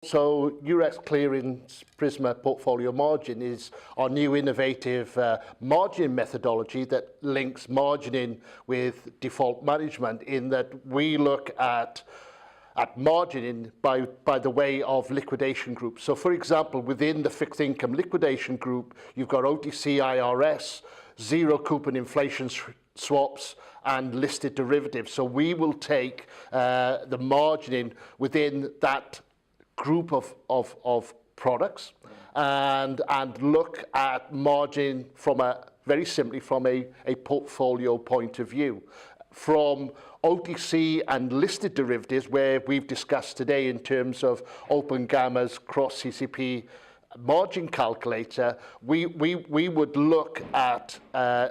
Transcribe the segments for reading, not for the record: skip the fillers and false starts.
So Eurex Clearing's PRISMA portfolio margin is our new innovative margin methodology that links margining with default management, in that we look at margining by the way of liquidation groups. So for example, within the fixed income liquidation group, you've got OTC IRS, zero coupon inflation swaps, and listed derivatives. So we will take the margining within that group of products and look at margin from very simply from a portfolio point of view. From OTC and listed derivatives, where we've discussed today in terms of Open Gamma's cross CCP margin calculator, we would look at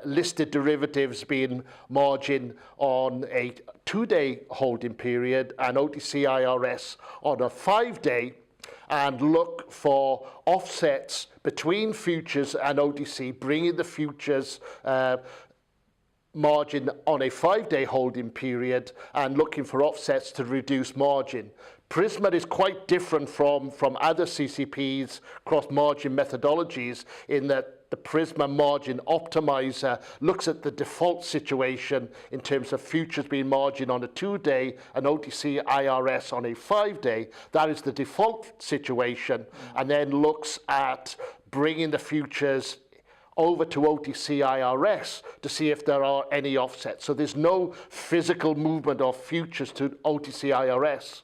listed derivatives being margin on a 2-day holding period and OTC IRS on a 5-day, and look for offsets between futures and OTC, bringing the futures margin on a 5-day holding period and looking for offsets to reduce margin. PRISMA is quite different from other CCPs cross-margin methodologies in that the PRISMA margin optimizer looks at the default situation in terms of futures being margin on a 2-day and OTC IRS on a 5-day. That is the default situation, and then looks at bringing the futures over to OTC IRS to see if there are any offsets. So there's no physical movement of futures to OTC IRS.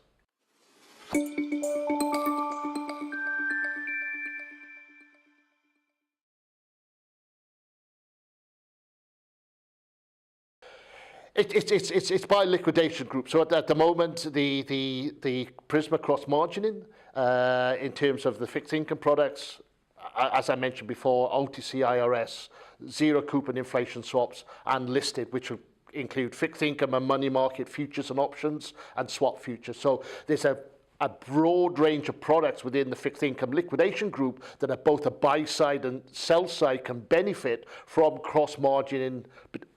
It's by liquidation group. So at the moment, the PRISMA cross margining in terms of the fixed income products, as I mentioned before, OTC IRS, zero coupon inflation swaps, and listed, which will include fixed income and money market futures and options and swap futures. So there's a broad range of products within the fixed income liquidation group that are both a buy side and sell side can benefit from cross margining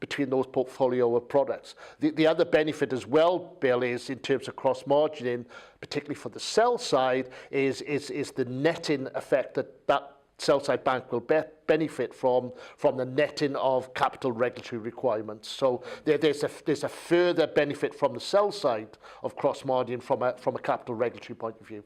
between those portfolio of products. The other benefit as well, Bill, is in terms of cross margining, particularly for the sell side, is the netting effect that sell-side bank will benefit from the netting of capital regulatory requirements. So there's a further benefit from the sell side of cross-margin from a capital regulatory point of view.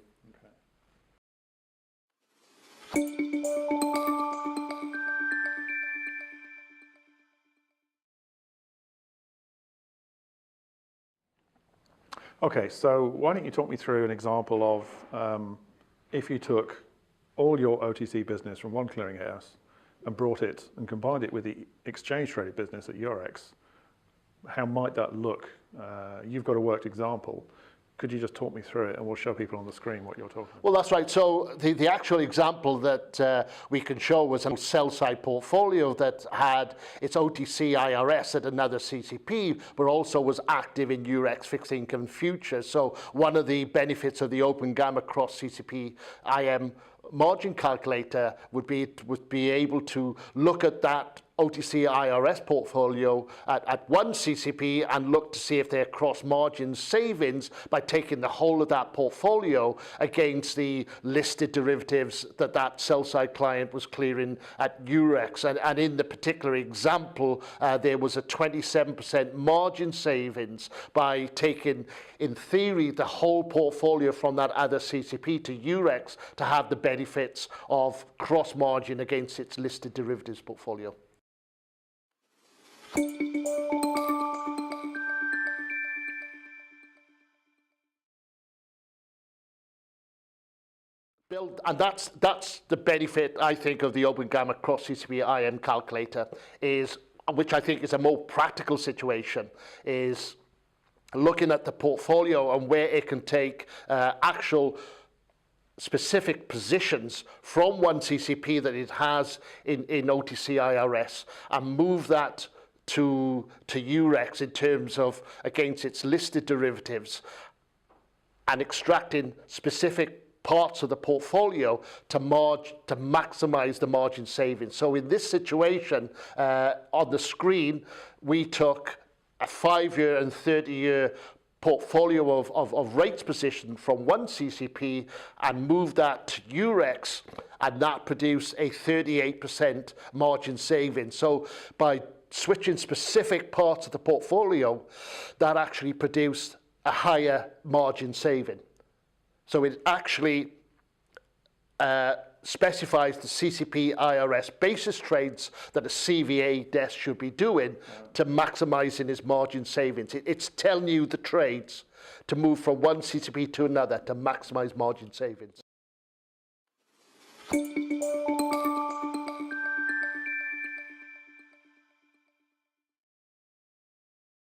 Okay, so why don't you talk me through an example of if you took all your OTC business from one clearinghouse and brought it and combined it with the exchange traded business at Eurex, how might that look? You've got a worked example. Could you just talk me through it, and we'll show people on the screen what you're talking about? Well, that's right. So the actual example that we can show was a sell-side portfolio that had its OTC IRS at another CCP, but also was active in Eurex fixed income futures. So one of the benefits of the Open Gamma cross CCP IM margin calculator would be able to look at that OTC IRS portfolio at one CCP and look to see if there are cross-margin savings by taking the whole of that portfolio against the listed derivatives that sell-side client was clearing at Eurex. And in the particular example, there was a 27% margin savings by taking, in theory, the whole portfolio from that other CCP to Eurex to have the benefits of cross-margin against its listed derivatives portfolio. And that's the benefit, I think, of the Open Gamma cross CCP IM calculator, which I think is a more practical situation, is looking at the portfolio and where it can take actual specific positions from one CCP that it has in OTC IRS and move that to Eurex in terms of against its listed derivatives, and extracting specific parts of the portfolio to maximize the margin savings. So in this situation, on the screen, we took a 5-year and 30-year portfolio of rates position from one CCP and moved that to Eurex, and that produced a 38% margin saving. So by switching specific parts of the portfolio, that actually produced a higher margin saving. So it actually specifies the CCP IRS basis trades that a CVA desk should be doing to maximizing his margin savings. It's telling you the trades to move from one CCP to another to maximize margin savings.